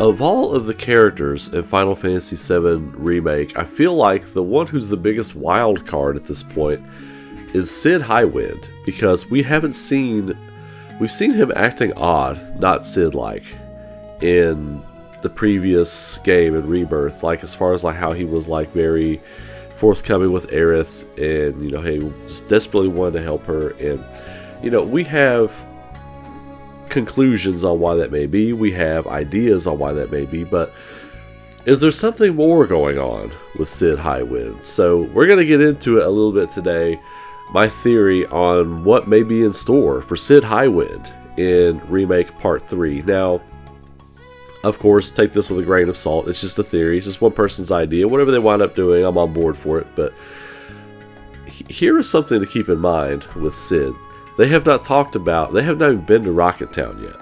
Of all of the characters in Final Fantasy VII Remake, I feel like the one who's the biggest wild card at this point is Cid Highwind, because we've seen him acting odd, not Cid-like, in the previous game in Rebirth, like as far as like how he was like very forthcoming with Aerith, and you know, he just desperately wanted to help her, and you know, we have conclusions on why that may be, we have ideas on why that may be, but is there something more going on with Cid Highwind? So we're going to get into it a little bit today, my theory on what may be in store for Cid Highwind in Remake Part 3. Now, of course, take this with a grain of salt, it's just a theory, it's just one person's idea, whatever they wind up doing, I'm on board for it, but here is something to keep in mind with Cid. They have not even been to Rocket Town yet.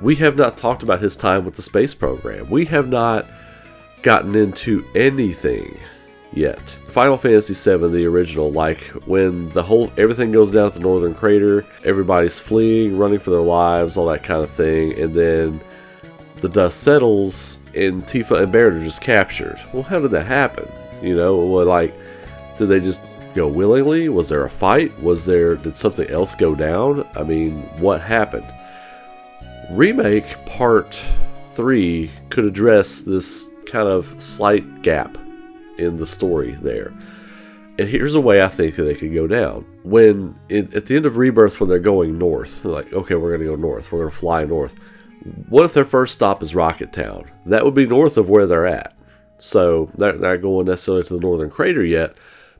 We have not talked about his time with the space program. We have not gotten into anything yet. Final Fantasy VII, the original, like when everything goes down at the Northern Crater, everybody's fleeing, running for their lives, all that kind of thing, and then the dust settles and Tifa and Barrett are just captured. Well, how did that happen? You know, like, did they just go willingly? Was there a fight? Did something else go down? I mean, what happened? Remake Part 3 could address this kind of slight gap in the story there. And here's a way I think that they could go down. At the end of Rebirth, when they're going north, they're like, okay, we're going to go north. We're going to fly north. What if their first stop is Rocket Town? That would be north of where they're at. So they're not going necessarily to the Northern Crater yet,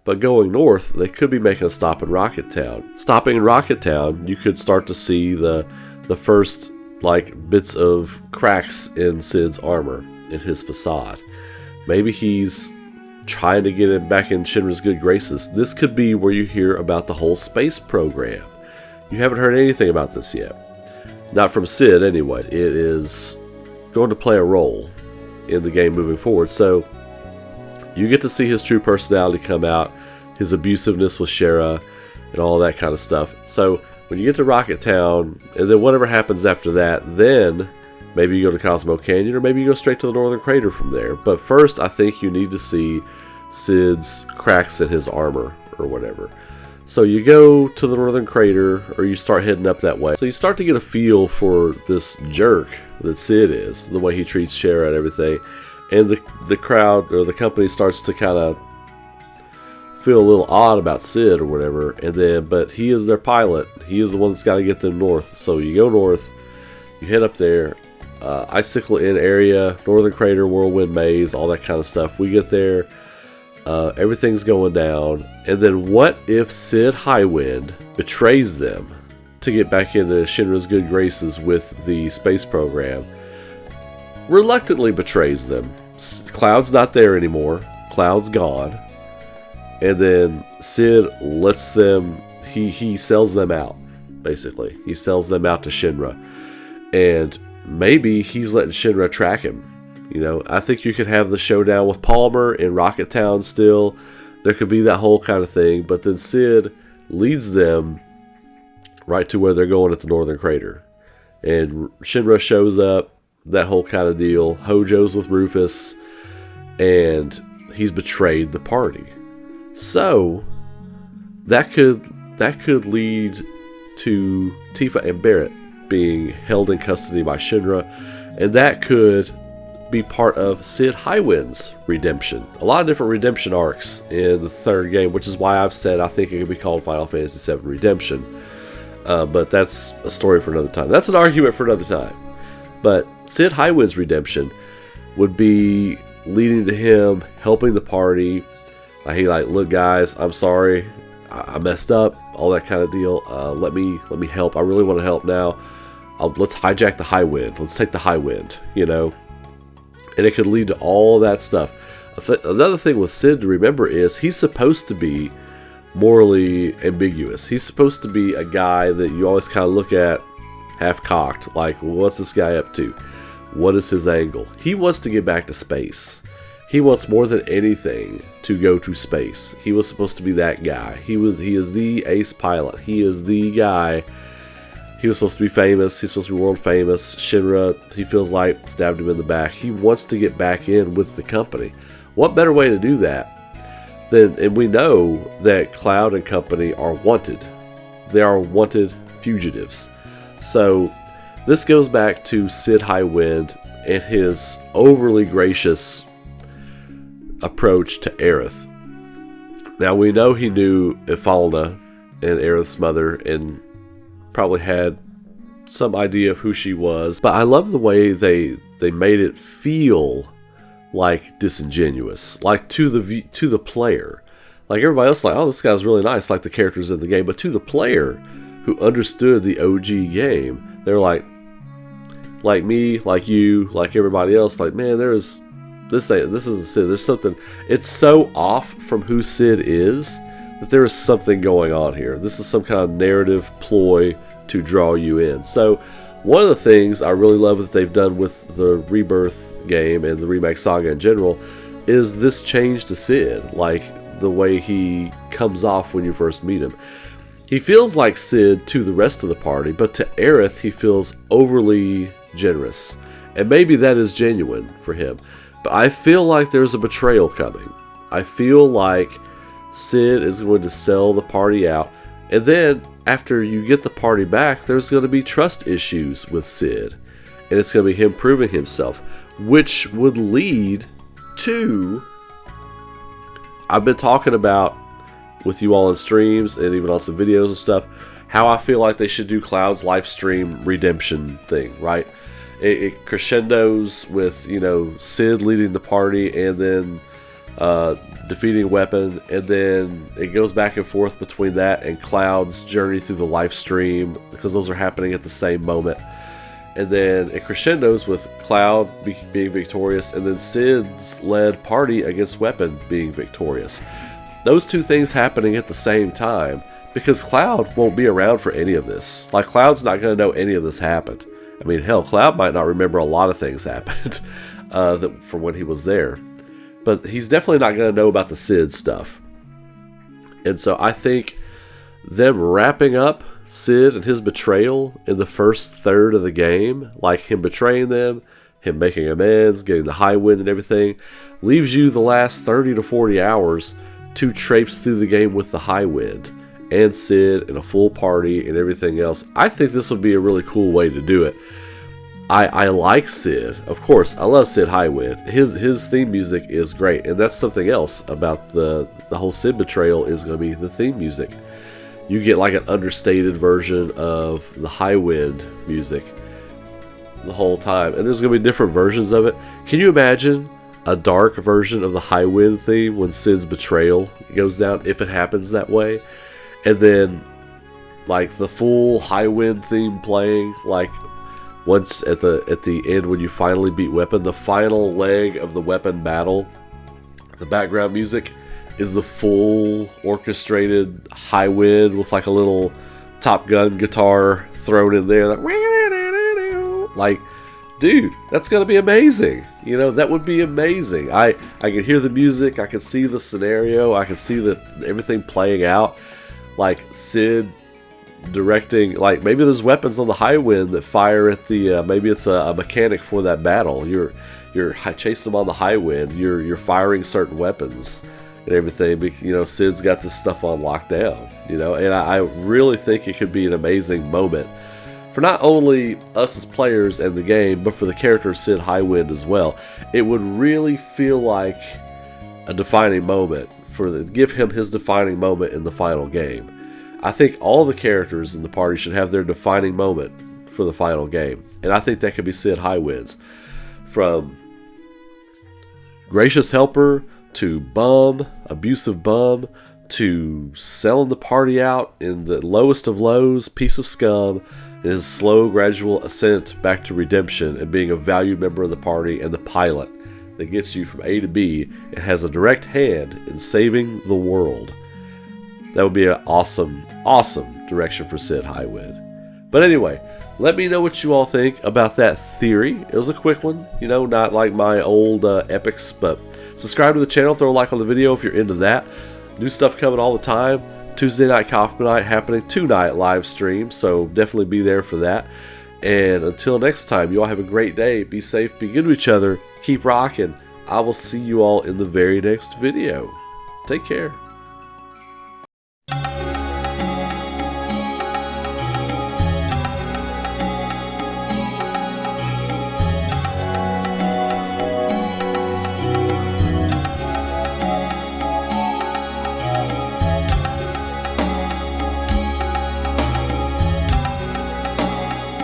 but going north, they could be making a stop in Rocket Town. Stopping in Rocket Town, you could start to see the first like bits of cracks in Cid's armor, in his facade. Maybe he's trying to get him back in Shinra's good graces. This could be where you hear about the whole space program. You haven't heard anything about this yet. Not from Cid, anyway. It is going to play a role in the game moving forward. So you get to see his true personality come out, his abusiveness with Shera, and all that kind of stuff. So when you get to Rocket Town, and then whatever happens after that, then maybe you go to Cosmo Canyon, or maybe you go straight to the Northern Crater from there. But first, I think you need to see Cid's cracks in his armor, or whatever. So you go to the Northern Crater, or you start heading up that way. So you start to get a feel for this jerk that Cid is, the way he treats Shera and everything. And the crowd, or the company, starts to kind of feel a little odd about Cid or whatever. And then, but he is their pilot. He is the one that's got to get them north. So you go north, you head up there, Icicle Inn area, Northern Crater, Whirlwind Maze, all that kind of stuff. We get there, everything's going down. And then what if Cid Highwind betrays them to get back into Shinra's good graces with the space program? Reluctantly betrays them. Cloud's not there anymore. Cloud's gone. And then Cid lets them, he sells them out, basically. He sells them out to Shinra. And maybe he's letting Shinra track him. You know, I think you could have the showdown with Palmer in Rocket Town still. There could be that whole kind of thing. But then Cid leads them right to where they're going at the Northern Crater. And Shinra shows up. That whole kind of deal. Hojo's with Rufus, and he's betrayed the party. So that could lead to Tifa and Barrett being held in custody by Shinra, and that could be part of Cid Highwind's redemption. A lot of different redemption arcs in the third game, which is why I've said I think it could be called Final Fantasy VII Redemption. But that's a story for another time. That's an argument for another time. But Cid Highwind's redemption would be leading to him helping the party. He like, look guys, I'm sorry, I messed up, all that kind of deal. Let me help. I really want to help now. Let's hijack the Highwind. Let's take the Highwind, you know. And it could lead to all that stuff. Another thing with Cid to remember is he's supposed to be morally ambiguous. He's supposed to be a guy that you always kind of look at half-cocked, like, well, what's this guy up to? What is his angle? He wants to get back to space. He wants more than anything to go to space. He was supposed to be that guy. He is the ace pilot. He is the guy. he was supposed to be famous. He's supposed to be world famous. Shinra, he feels like, stabbed him in the back. He wants to get back in with the company. What better way to do that than, and we know that Cloud and company are wanted. They are wanted fugitives. So this goes back to Cid Highwind and his overly gracious approach to Aerith. Now we know he knew Ifalna and Aerith's mother and probably had some idea of who she was, but I love the way they made it feel like disingenuous, like to the player. Like everybody else, like, oh, this guy's really nice, like the characters in the game, but to the player who understood the OG game, they're like me, like you, like everybody else, like, man, this isn't Cid. There's something. It's so off from who Cid is that there is something going on here. This is some kind of narrative ploy to draw you in. So one of the things I really love that they've done with the Rebirth game and the Remake saga in general is this change to Cid, like the way he comes off when you first meet him. He feels like Cid to the rest of the party, but to Aerith he feels overly generous. And maybe that is genuine for him. But I feel like there's a betrayal coming. I feel like Cid is going to sell the party out. And then, after you get the party back, there's going to be trust issues with Cid. And it's going to be him proving himself. Which would lead to... I've been talking about, with you all in streams, and even on some videos and stuff, how I feel like they should do Cloud's live stream redemption thing, right? It crescendos with, you know, Cid leading the party and then defeating Weapon, and then it goes back and forth between that and Cloud's journey through the live stream, because those are happening at the same moment. And then it crescendos with Cloud being victorious, and then Cid's led party against Weapon being victorious. Those two things happening at the same time, because Cloud won't be around for any of this. Like, Cloud's not going to know any of this happened. I mean, hell, Cloud might not remember a lot of things happened from when he was there. But he's definitely not going to know about the Cid stuff. And so I think them wrapping up Cid and his betrayal in the first third of the game, like him betraying them, him making amends, getting the Highwind and everything, leaves you the last 30 to 40 hours to traipse through the game with the Highwind and Cid and a full party and everything else. I think this would be a really cool way to do it. I like Cid. Of course, I love Cid Highwind. His theme music is great, and that's something else about the whole Cid betrayal is going to be the theme music. You get like an understated version of the Highwind music the whole time, and there's going to be different versions of it. Can you imagine a dark version of the Highwind theme when Cid's betrayal goes down, if it happens that way? And then, like, the full Highwind theme playing, like, once at the end when you finally beat Weapon, the final leg of the Weapon battle, the background music is the full orchestrated Highwind with, like, a little Top Gun guitar thrown in there. Like, dude, that's going to be amazing. You know, that would be amazing. I could hear the music, I could see the scenario, I could see everything playing out. Like Cid directing, like maybe there's weapons on the Highwind that fire at the maybe it's a mechanic for that battle. You're chasing them on the Highwind. You're firing certain weapons and everything. You know, Cid's got this stuff on lockdown. You know, and I really think it could be an amazing moment for not only us as players and the game, but for the character of Cid Highwind as well. It would really feel like a defining moment. Give him his defining moment in the final game. I think all the characters in the party should have their defining moment for the final game. And I think that could be Cid Highwind's. From gracious helper to bum, abusive bum, to selling the party out in the lowest of lows, piece of scum, and his slow, gradual ascent back to redemption and being a valued member of the party and the pilot that gets you from A to B and has a direct hand in saving the world. That would be an awesome, awesome direction for Cid Highwind. But anyway, let me know what you all think about that theory. It was a quick one, you know, not like my old epics, but subscribe to the channel, throw a like on the video if you're into that. New stuff coming all the time. Tuesday Night Coffman Night happening tonight live stream, so definitely be there for that. And until next time, you all have a great day. Be safe, be good to each other, keep rocking. I will see you all in the very next video. Take care.